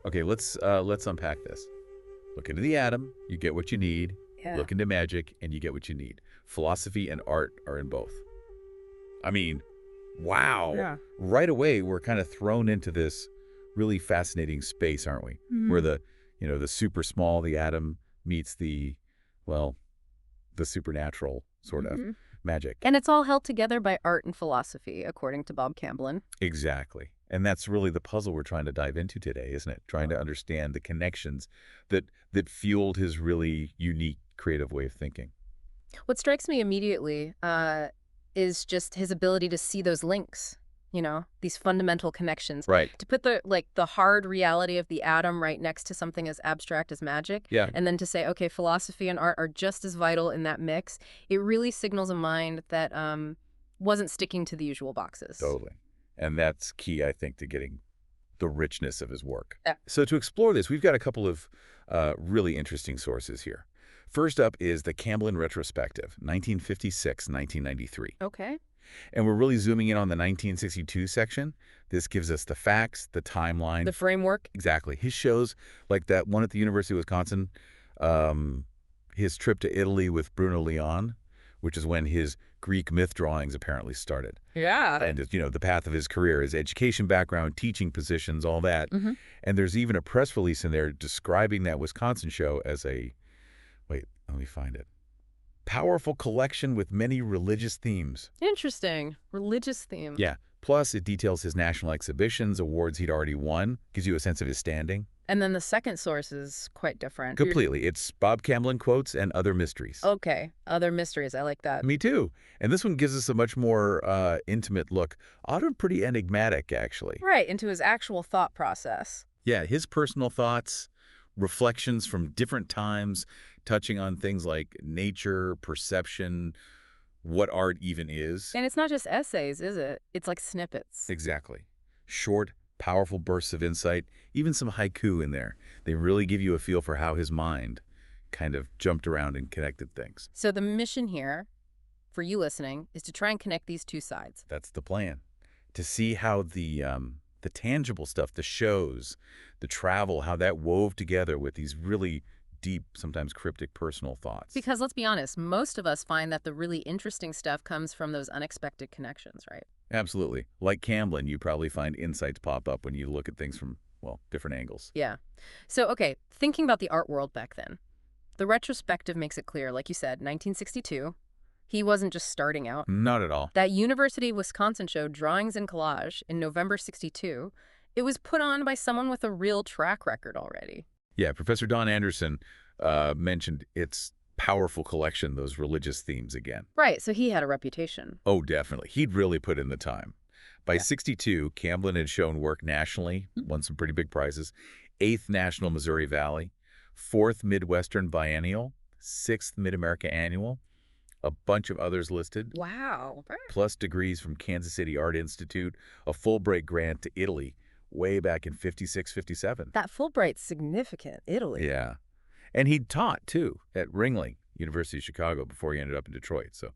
Okay, let's unpack this. Look into the atom, you get what you need. Yeah. Look into magic, and you get what you need. Philosophy and art are in both. I mean, wow. Yeah. Right away, we're kind of thrown into this really fascinating space, aren't we? Where Mhm. the super small, the atom meets well, the supernatural sort of Mhm. magic. And it's all held together by art and philosophy, according to Bob Camblin. Exactly. And that's really the puzzle we're trying to dive into today, isn't it? Trying to understand the connections that fueled his really unique creative way of thinking. What strikes me immediately is just his ability to see those links, these fundamental connections. Right. To put the hard reality of the atom right next to something as abstract as magic, Yeah, and then to say, okay, philosophy and art are just as vital in that mix, it really signals a mind that wasn't sticking to the usual boxes. totally. And that's key, I think, to getting the richness of his work. Yeah. So to explore this, we've got a couple of really interesting sources here. First up is the Camblin Retrospective, 1956-1993. Okay. And we're really zooming in on the 1962 section. This gives us the facts, the timeline. The framework. Exactly. His shows, like that one at the University of Wisconsin, um, his trip to Italy with Bruno Leon, which is when his Greek myth drawings apparently started. Yeah. And, the path of his career, his education background, teaching positions, all that. Hmm. And there's even a press release in there describing that Wisconsin show as wait, let me find it, powerful collection with many religious themes. Interesting. Religious theme. Yeah. Plus, it details his national exhibitions, awards he'd already won, gives you a sense of his standing. And then the second source is quite different. Completely. It's Bob Camblin quotes and other mysteries. Okay. Other mysteries. I like that. Me too. And this one gives us a much more intimate look. Often pretty enigmatic, actually. Right, into his actual thought process. Yeah, his personal thoughts, reflections from different times, touching on things like nature, perception, what art even is. And it's not just essays, is it? It's like snippets. Exactly. Short, powerful bursts of insight, even some haiku in there. They really give you a feel for how his mind kind of jumped around and connected things. So the mission here, for you listening, is to try and connect these two sides. That's the plan. To see how the tangible stuff, the shows, the travel, how that wove together with these really deep, sometimes cryptic personal thoughts. Because let's be honest, most of us find that the really interesting stuff comes from those unexpected connections, right? Absolutely. Like Camblin, you probably find insights pop up when you look at things from, well, different angles. Yeah. So, okay, thinking about the art world back then, the retrospective makes it clear, like you said, 1962, he wasn't just starting out. Not at all. That University of Wisconsin show, Drawings and Collage, in November 62, it was put on by someone with a real track record already. Yeah, Professor Don Anderson mentioned its powerful collection, those religious themes again. Right, so he had a reputation. Oh, definitely. He'd really put in the time. By Yeah. 62, Camblin had shown work nationally, won some pretty big prizes. 8th National Missouri Valley, 4th Midwestern Biennial, 6th Mid-America Annual, a bunch of others listed, Wow. plus degrees from Kansas City Art Institute, a Fulbright grant to Italy way back in 56, 57. That Fulbright's significant. Italy. Yeah. And he'd taught, too, at Ringling, University of Chicago, before he ended up in Detroit, so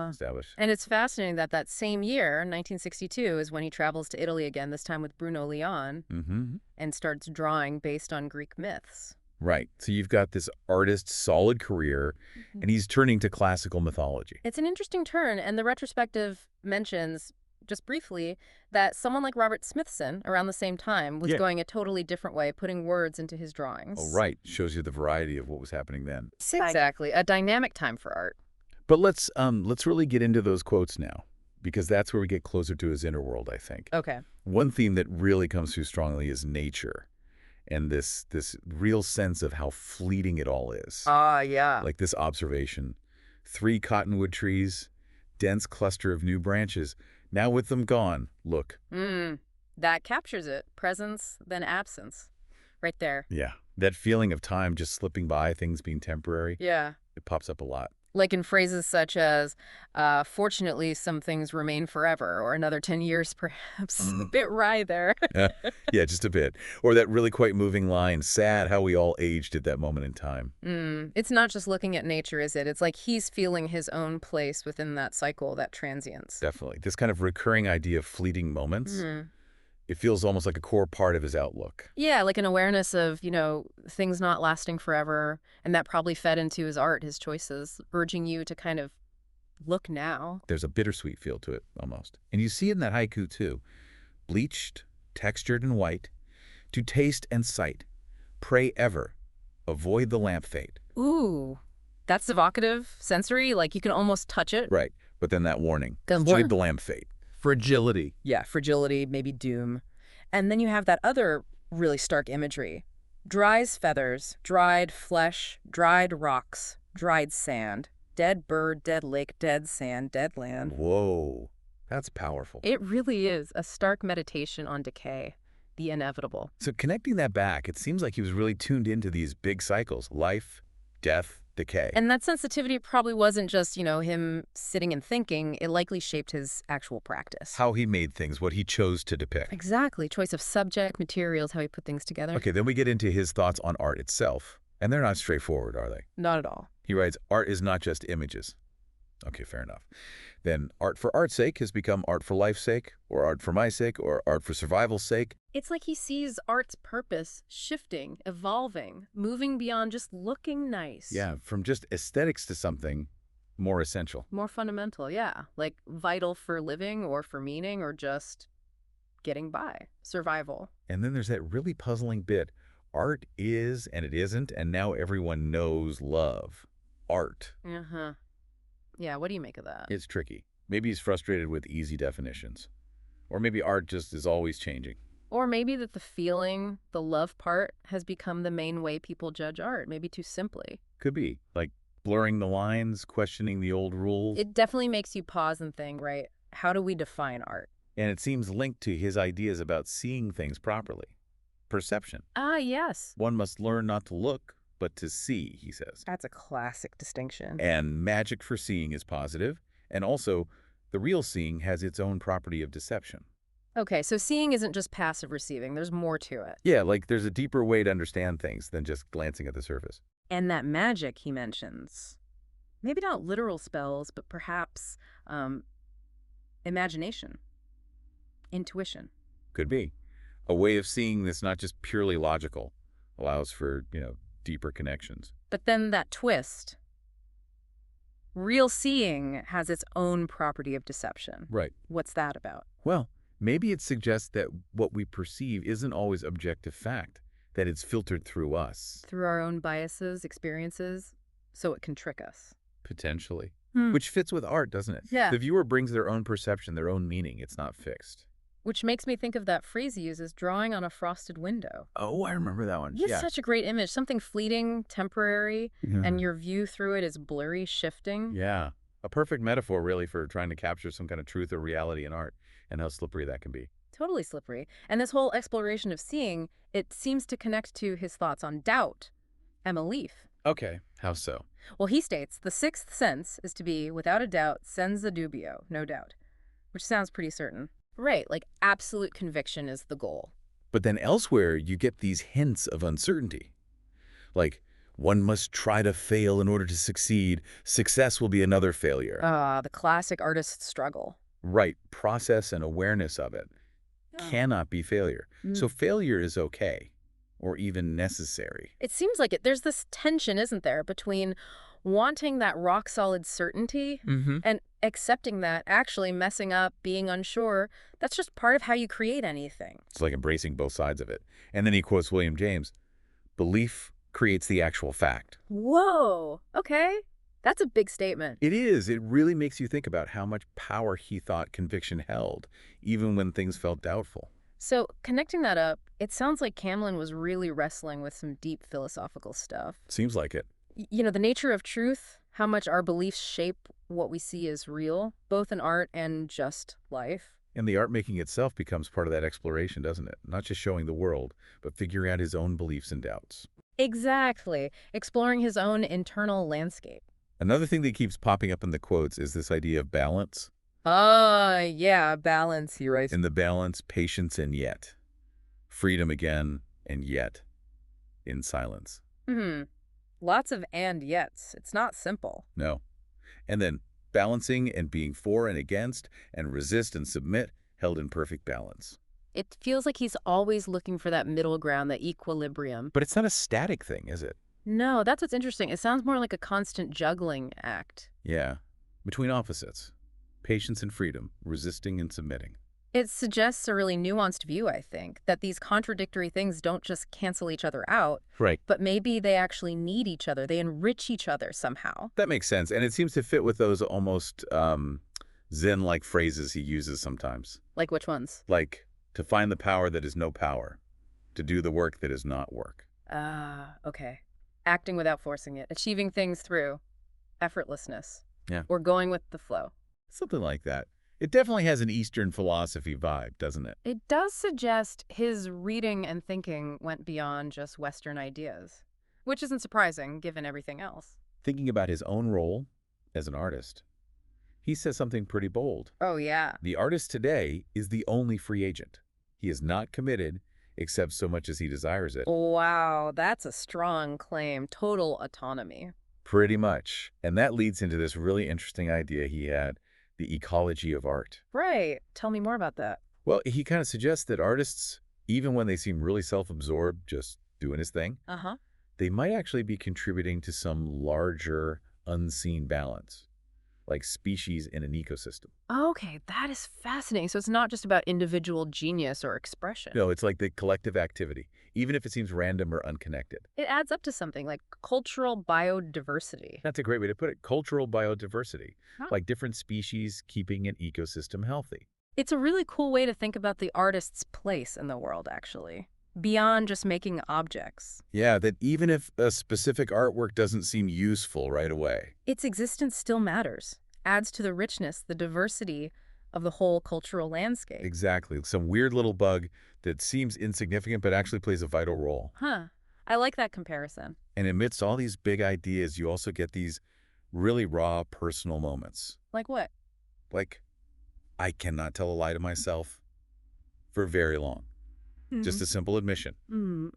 established. And it's fascinating that that same year, 1962, is when he travels to Italy again, this time with Bruno Leon, Mm-hmm. and starts drawing based on Greek myths. Right. So you've got this artist's solid career, and he's turning to classical mythology. It's an interesting turn, and the retrospective mentions, just briefly, that someone like Robert Smithson, around the same time, was Yeah. going a totally different way, putting words into his drawings. Oh, right. Shows you the variety of what was happening then. Exactly. A dynamic time for art. But let's really get into those quotes now, because that's where we get closer to his inner world, I think. Okay. One theme that really comes through strongly is nature, and this real sense of how fleeting it all is. Yeah. Like this observation: 3 cottonwood trees, dense cluster of new branches. Now with them gone, look. That captures it. Presence, then absence. Right there. Yeah, that feeling of time just slipping by, things being temporary, Yeah. it pops up a lot. Like in phrases such as, fortunately, some things remain forever, or another 10 years, perhaps. A bit wry there. Yeah, just a bit. Or that really quite moving line, sad how we all aged at that moment in time. It's not just looking at nature, is it? It's like he's feeling his own place within that cycle, that transience. Definitely. This kind of recurring idea of fleeting moments It feels almost like a core part of his outlook. Yeah, like an awareness of, things not lasting forever, and that probably fed into his art, his choices, urging you to kind of look now. There's a bittersweet feel to it, almost. And you see it in that haiku, too. Bleached, textured, and white, to taste and sight, pray ever, avoid the lamp fade. Ooh, that's evocative, sensory, like you can almost touch it. Right, but then that warning, The avoid the lamp fade. Fragility. Yeah, fragility, maybe doom. And then you have that other really stark imagery. Dries feathers, dried flesh, dried rocks, dried sand, dead bird, dead lake, dead sand, dead land. Whoa, that's powerful. It really is a stark meditation on decay, the inevitable. So connecting that back, it seems like he was really tuned into these big cycles, life, death, decay. And that sensitivity probably wasn't just, him sitting and thinking. It likely shaped his actual practice. How he made things, what he chose to depict. Exactly. Choice of subject, materials, how he put things together. Okay, then we get into his thoughts on art itself. And they're not straightforward, are they? Not at all. He writes, art is not just images. Okay, fair enough. Then art for art's sake has become art for life's sake, or art for my sake, or art for survival's sake. It's like he sees art's purpose shifting, evolving, moving beyond just looking nice. Yeah, from just aesthetics to something more essential. More fundamental, yeah. Like vital for living or for meaning or just getting by, survival. And then there's that really puzzling bit. Art is and it isn't, and now everyone knows love. Art. Uh-huh. Yeah, what do you make of that? It's tricky. Maybe he's frustrated with easy definitions. Or maybe art just is always changing. Or maybe that the feeling, the love part, has become the main way people judge art, maybe too simply. Could be. Like blurring the lines, questioning the old rules. It definitely makes you pause and think, right, how do we define art? And it seems linked to his ideas about seeing things properly. Perception. Ah, yes. One must learn not to look, but to see, he says. That's a classic distinction. And magic for seeing is positive, and also the real seeing has its own property of deception. Okay, so seeing isn't just passive receiving. There's more to it. Yeah, like there's a deeper way to understand things than just glancing at the surface. And that magic he mentions, maybe not literal spells, but perhaps imagination, intuition. Could be. A way of seeing that's not just purely logical, allows for, deeper connections. But then that twist. Real seeing has its own property of deception. Right. What's that about? Well, maybe it suggests that what we perceive isn't always objective fact, that it's filtered through us. Through our own biases, experiences, so it can trick us. Potentially. Hmm. Which fits with art, doesn't it? Yeah. The viewer brings their own perception, their own meaning. It's not fixed. Which makes me think of that phrase he uses, drawing on a frosted window. Oh, I remember that one. It's such a great image, something fleeting, temporary, and your view through it is blurry, shifting. Yeah. A perfect metaphor, really, for trying to capture some kind of truth or reality in art, and how slippery that can be. Totally slippery. And this whole exploration of seeing, it seems to connect to his thoughts on doubt and belief. Okay. How so? Well, he states, the sixth sense is to be, without a doubt, senza dubio, no doubt, which sounds pretty certain. Right, like absolute conviction is the goal. But then elsewhere, you get these hints of uncertainty. Like, one must try to fail in order to succeed. Success will be another failure. The classic artist's struggle. Right. Process and awareness of it cannot be failure. So failure is okay, or even necessary. It seems like it. There's this tension, isn't there, between wanting that rock-solid certainty and accepting that actually messing up, being unsure, that's just part of how you create anything. It's like embracing both sides of it. And then he quotes William James, belief creates the actual fact. Whoa, okay. That's a big statement. It is. It really makes you think about how much power he thought conviction held, even when things felt doubtful. So connecting that up, it sounds like Camblin was really wrestling with some deep philosophical stuff. Seems like it. The nature of truth, how much our beliefs shape what we see as real, both in art and just life. And the art making itself becomes part of that exploration, doesn't it? Not just showing the world, but figuring out his own beliefs and doubts. Exactly. Exploring his own internal landscape. Another thing that keeps popping up in the quotes is this idea of balance. Yeah, balance, he writes. In the balance, patience and yet. Freedom again and yet. In silence. Lots of and yets. It's not simple. No. And then balancing and being for and against and resist and submit held in perfect balance. It feels like he's always looking for that middle ground, that equilibrium. But it's not a static thing, is it? No, that's what's interesting. It sounds more like a constant juggling act. Yeah. Between opposites. Patience and freedom, resisting and submitting. It suggests a really nuanced view, I think, that these contradictory things don't just cancel each other out, Right. but maybe they actually need each other. They enrich each other somehow. That makes sense. And it seems to fit with those almost Zen-like phrases he uses sometimes. Like which ones? Like, to find the power that is no power. To do the work that is not work. Ah, okay. Acting without forcing it. Achieving things through effortlessness. Yeah. Or going with the flow. Something like that. It definitely has an Eastern philosophy vibe, doesn't it? It does suggest his reading and thinking went beyond just Western ideas, which isn't surprising given everything else. Thinking about his own role as an artist, he says something pretty bold. Oh, yeah. The artist today is the only free agent. He is not committed except so much as he desires it. Wow, that's a strong claim. Total autonomy. Pretty much. And that leads into this really interesting idea he had, the ecology of art. Right. Tell me more about that. Well, he kind of suggests that artists, even when they seem really self-absorbed, just doing his thing, Uh-huh. they might actually be contributing to some larger, unseen balance, like species in an ecosystem. Okay, that is fascinating. So it's not just about individual genius or expression. No, it's like the collective activity, even if it seems random or unconnected. It adds up to something like cultural biodiversity. That's a great way to put it. Cultural biodiversity, Huh. like different species keeping an ecosystem healthy. It's a really cool way to think about the artist's place in the world, actually, beyond just making objects. Yeah, that even if a specific artwork doesn't seem useful right away. Its existence still matters, adds to the richness, the diversity of the whole cultural landscape. Exactly. Some weird little bug that seems insignificant but actually plays a vital role. Huh. I like that comparison. And amidst all these big ideas, you also get these really raw personal moments. Like what? Like, I cannot tell a lie to myself for very long. Just a simple admission.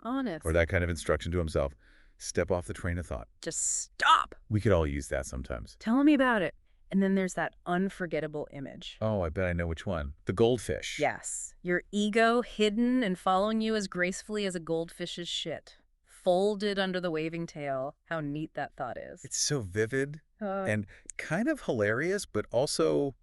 Honest. Or that kind of instruction to himself. Step off the train of thought. Just stop. We could all use that sometimes. Tell me about it. And then there's that unforgettable image. Oh, I bet I know which one. The goldfish. Yes. Your ego hidden and following you as gracefully as a goldfish's shit. Folded under the waving tail. How neat that thought is. It's so vivid Uh, and kind of hilarious, but also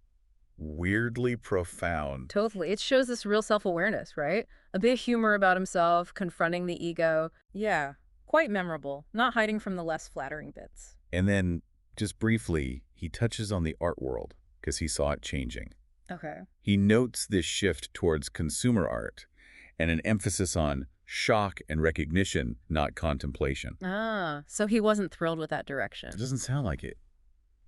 weirdly profound. Totally. It shows this real self-awareness, right? A bit of humor about himself, confronting the ego. Yeah, quite memorable. Not hiding from the less flattering bits. And then, just briefly, he touches on the art world because he saw it changing. Okay. He notes this shift towards consumer art and an emphasis on shock and recognition, not contemplation. Ah, so he wasn't thrilled with that direction. It doesn't sound like it.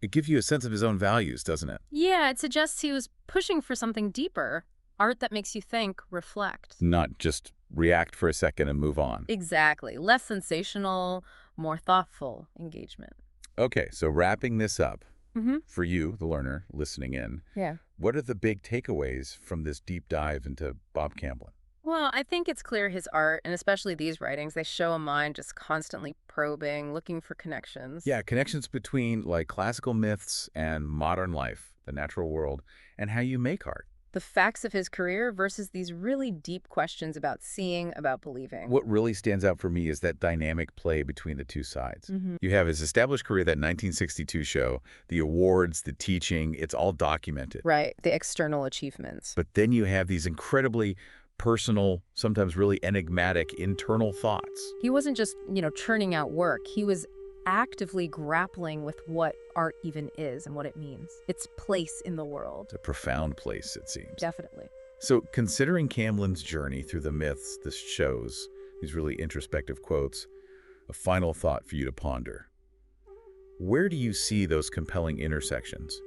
It gives you a sense of his own values, doesn't it? Yeah, it suggests he was pushing for something deeper. Art that makes you think, reflect. Not just react for a second and move on. Exactly. Less sensational, more thoughtful engagement. Okay, so wrapping this up, Mm-hmm. for you, the learner, listening in, Yeah. what are the big takeaways from this deep dive into Bob Camblin? Well, I think it's clear his art, and especially these writings, they show a mind just constantly probing, looking for connections. Yeah, connections between like classical myths and modern life, the natural world, and how you make art. The facts of his career versus these really deep questions about seeing, about believing. What really stands out for me is that dynamic play between the two sides. Mm-hmm. You have his established career, that 1962 show, the awards, the teaching, it's all documented. Right, the external achievements. But then you have these incredibly personal, sometimes really enigmatic internal thoughts. He wasn't just, churning out work. He was actively grappling with what art even is and what it means. Its place in the world. It's a profound place, it seems. Definitely. So considering Camblin's journey through the myths this shows, these really introspective quotes, a final thought for you to ponder. Where do you see those compelling intersections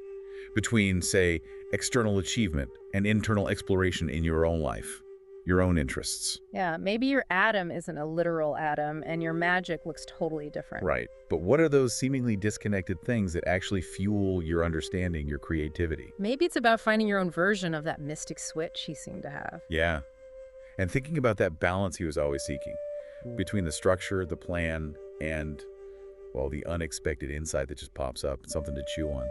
between, say, external achievement and internal exploration in your own life, your own interests? Yeah, maybe your atom isn't a literal atom and your magic looks totally different. Right. But what are those seemingly disconnected things that actually fuel your understanding, your creativity? Maybe it's about finding your own version of that mystic switch he seemed to have. Yeah. And thinking about that balance he was always seeking between the structure, the plan, and, well, the unexpected insight that just pops up, something to chew on.